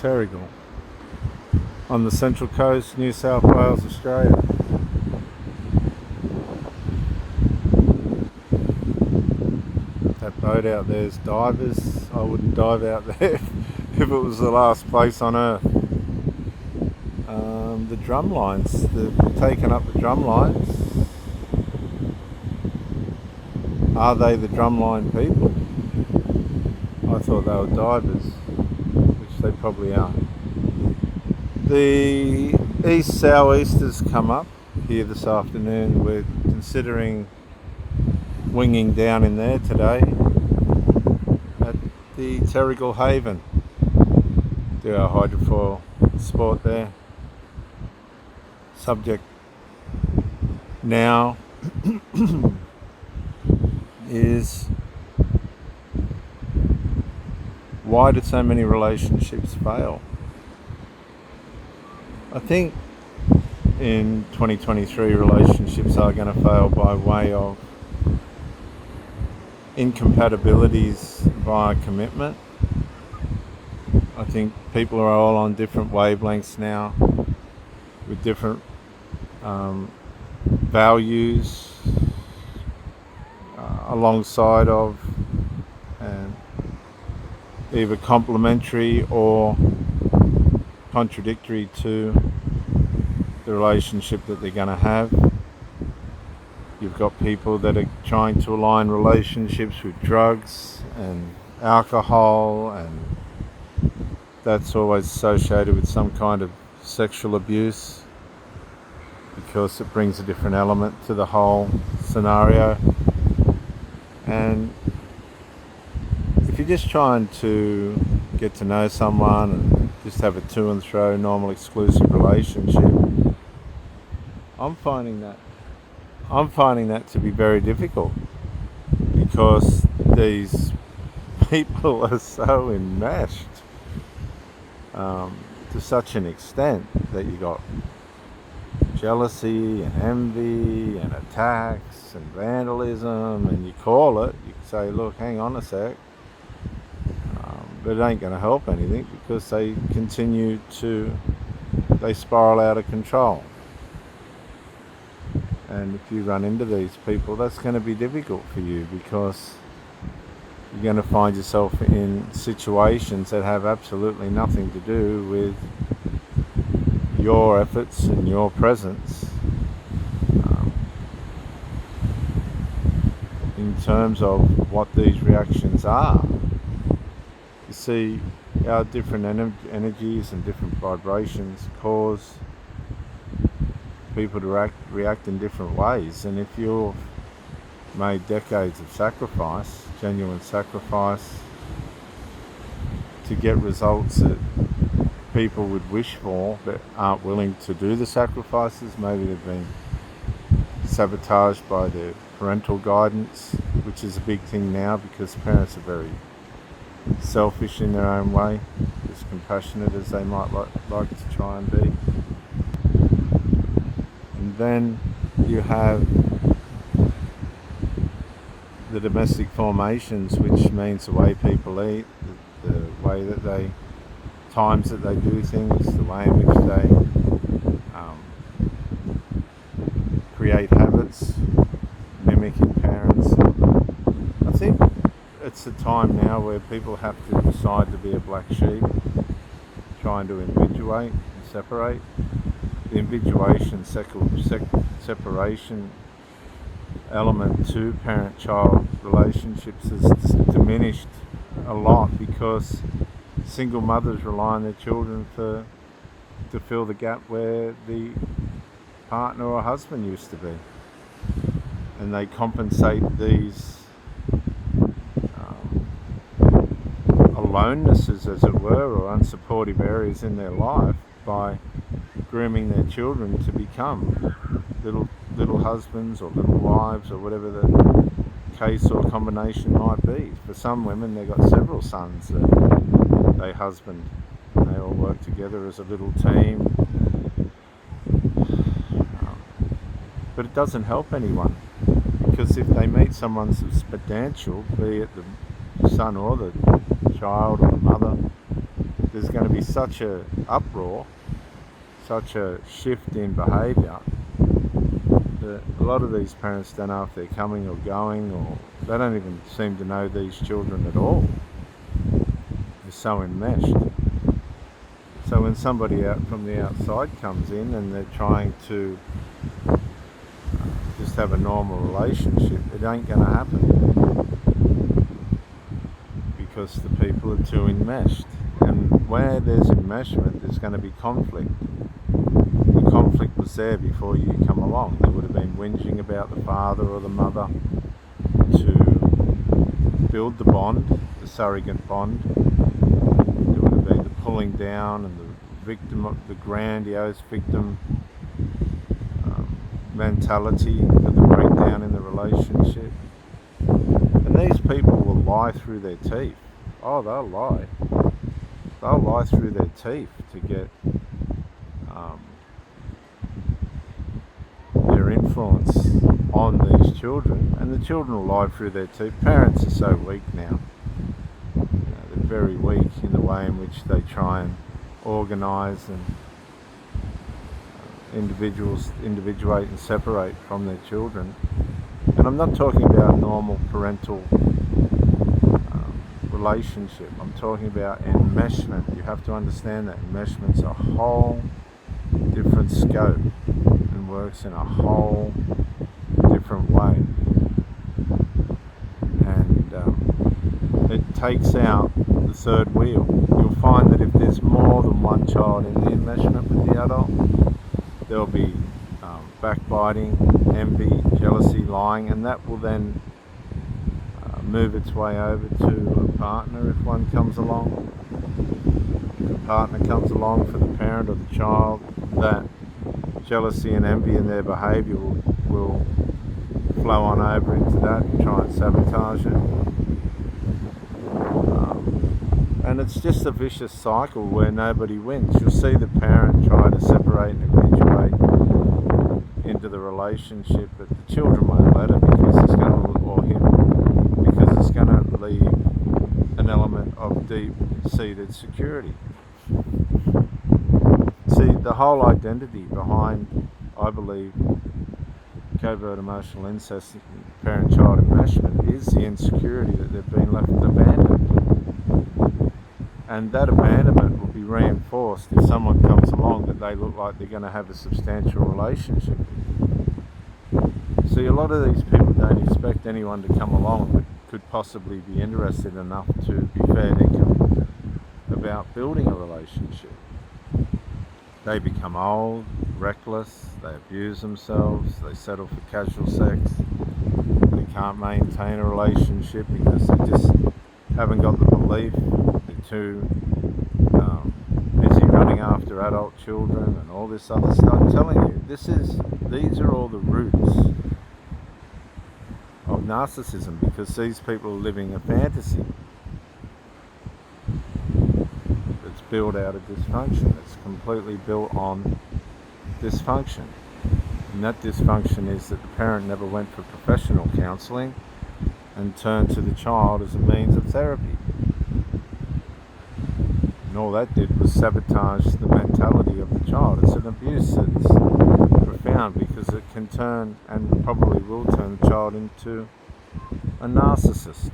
Terrigal on the Central Coast, New South Wales, Australia. That boat out there is divers. I wouldn't dive out there if it was the last place on earth. The drum lines, they've taken up the drum lines. Are they the drumline people? I thought they were divers, which they probably are. The east sou'easters come up here this afternoon. We're considering winging down in there today at the Terrigal Haven. Do our hydrofoil sport there. Subject now is, why did so many relationships fail? I think in 2023 relationships are going to fail by way of incompatibilities via commitment. I think people are all on different wavelengths now with different values alongside of and either complementary or contradictory to the relationship that they're going to have. You've got people that are trying to align relationships with drugs and alcohol, and that's always associated with some kind of sexual abuse because it brings a different element to the whole scenario. And if you're just trying to get to know someone and just have a to and fro normal exclusive relationship, I'm finding that to be very difficult, because these people are so enmeshed to such an extent that you got jealousy and envy and attacks and vandalism, and you call it, you say, look, hang on a sec, but it ain't going to help anything, because they spiral out of control. And if you run into these people, that's going to be difficult for you, because you're going to find yourself in situations that have absolutely nothing to do with your efforts and your presence in terms of what these reactions are. You see, our different energies and different vibrations cause people to react in different ways. And if you've made decades of sacrifice, genuine sacrifice, to get results that people would wish for but aren't willing to do the sacrifices, maybe they've been sabotaged by their parental guidance, which is a big thing now, because parents are very selfish in their own way, as compassionate as they might like to try and be. And then you have the domestic formations, which means the way people eat, the way that they, times that they do things, the way in which they create habits, mimicking parents. I think it's a time now where people have to decide to be a black sheep, trying to individuate and separate. The individuation, separation element to parent-child relationships has diminished a lot, because single mothers rely on their children to fill the gap where the partner or husband used to be, and they compensate these alonenesses, as it were, or unsupportive areas in their life by grooming their children to become little husbands or little wives, or whatever the case or combination might be. For some women, they've got several sons that they husband, and they all work together as a little team. But it doesn't help anyone, because if they meet someone substantial, be it the son or the child or the mother, there's going to be such a uproar, such a shift in behaviour, that a lot of these parents don't know if they're coming or going, or they don't even seem to know these children at all. They're so enmeshed. So when somebody out from the outside comes in and they're trying to just have a normal relationship, it ain't going to happen, because the people are too enmeshed. And where there's enmeshment, there's going to be conflict. The conflict was there before you come along. There would have been whinging about the father or the mother to build the bond, the surrogate bond. There would have been the pulling down and the victim, the grandiose victim mentality for the breakdown in the relationship. And these people will lie through their teeth. Oh, they'll lie. They'll lie through their teeth to get their influence on these children, and the children will lie through their teeth. Parents are so weak now. They're very weak in the way in which they try and organise and individuate and separate from their children. And I'm not talking about normal parental relationship. I'm talking about enmeshment. You have to understand that enmeshment's a whole different scope and works in a whole different way. And it takes out the third wheel. You'll find that if there's more than one child in the enmeshment with the adult, there'll be backbiting, envy, jealousy, lying, and that will then move its way over to a partner if one comes along. If a partner comes along for the parent or the child, that jealousy and envy in their behaviour will flow on over into that and try and sabotage it. And it's just a vicious cycle where nobody wins. You'll see the parent try to separate and habituate into the relationship, but the children won't let it, because it's going to, or him, because it's going to leave an element of deep-seated security. See, the whole identity behind, I believe, covert emotional incest, parent-child enmeshment, is the insecurity that they've been left abandoned. And that abandonment will be reinforced if someone comes along that they look like they're going to have a substantial relationship with. See, a lot of these people don't expect anyone to come along that could possibly be interested enough to be fair dinkum about building a relationship. They become old, reckless, they abuse themselves, they settle for casual sex, they can't maintain a relationship because they just haven't got the belief. Too busy running after adult children and all this other stuff. I'm telling you, these are all the roots of narcissism, because these people are living a fantasy that's built out of dysfunction. It's completely built on dysfunction. And that dysfunction is that the parent never went for professional counselling and turned to the child as a means of therapy. And all that did was sabotage the mentality of the child. It's an abuse that's profound, because it can turn, and probably will turn, the child into a narcissist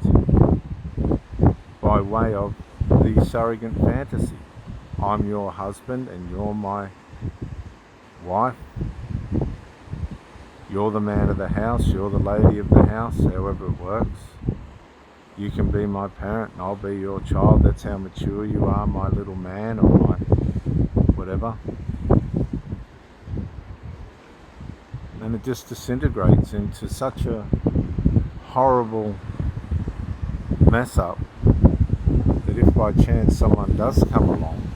by way of the surrogate fantasy. I'm your husband and you're my wife. You're the man of the house, you're the lady of the house, however it works. You can be my parent and I'll be your child. That's how mature you are, my little man, or my whatever. And it just disintegrates into such a horrible mess up that if by chance someone does come along,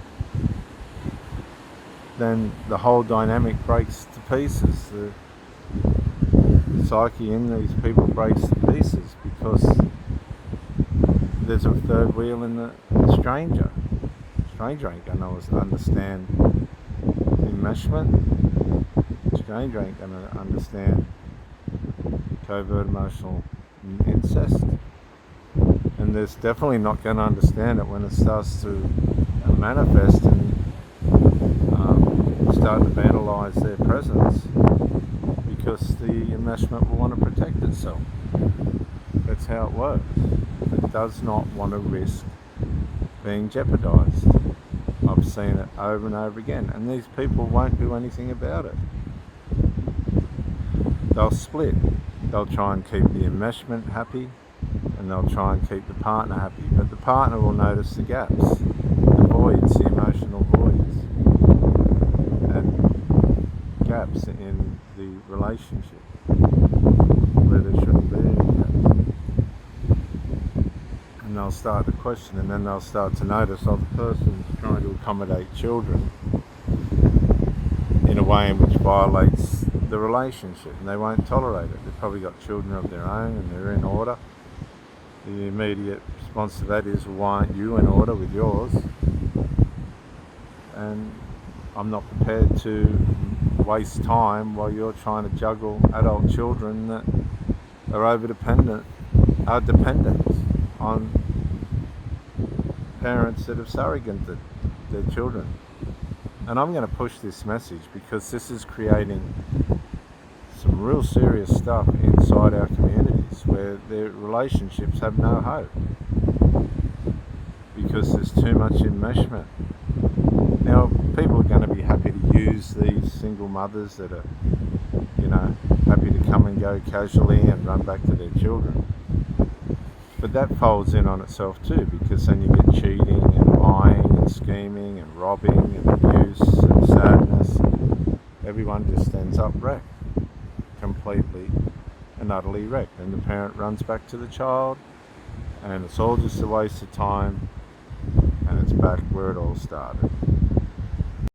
then the whole dynamic breaks to pieces. The psyche in these people breaks to pieces, because there's a third wheel in the stranger. Stranger ain't going to understand enmeshment. Stranger ain't going to understand covert emotional incest. And there's definitely not going to understand it when it starts to manifest and start to vandalise their presence because the enmeshment will want to protect itself. That's how it works. It does not want to risk being jeopardised. I've seen it over and over again, and these people won't do anything about it. They'll split. They'll try and keep the enmeshment happy, and they'll try and keep the partner happy, but the partner will notice the gaps, the voids, the emotional voids, and gaps in the relationship where there shouldn't be any gaps. And they'll start to question, and then they'll start to notice, oh, the person's trying to accommodate children in a way in which violates the relationship, and they won't tolerate it. They've probably got children of their own and they're in order. The immediate response to that is, why aren't you in order with yours? And I'm not prepared to waste time while you're trying to juggle adult children that are dependent on parents that have surrogated their children. And I'm going to push this message because this is creating some real serious stuff inside our communities where their relationships have no hope because there's too much enmeshment. Now, people are going to be happy to use these single mothers that are, happy to come and go casually and run back to their children. But that folds in on itself too, because then you get cheating and lying and scheming and robbing and abuse and sadness. Everyone just ends up wrecked, completely and utterly wrecked. And the parent runs back to the child, and it's all just a waste of time, and it's back where it all started.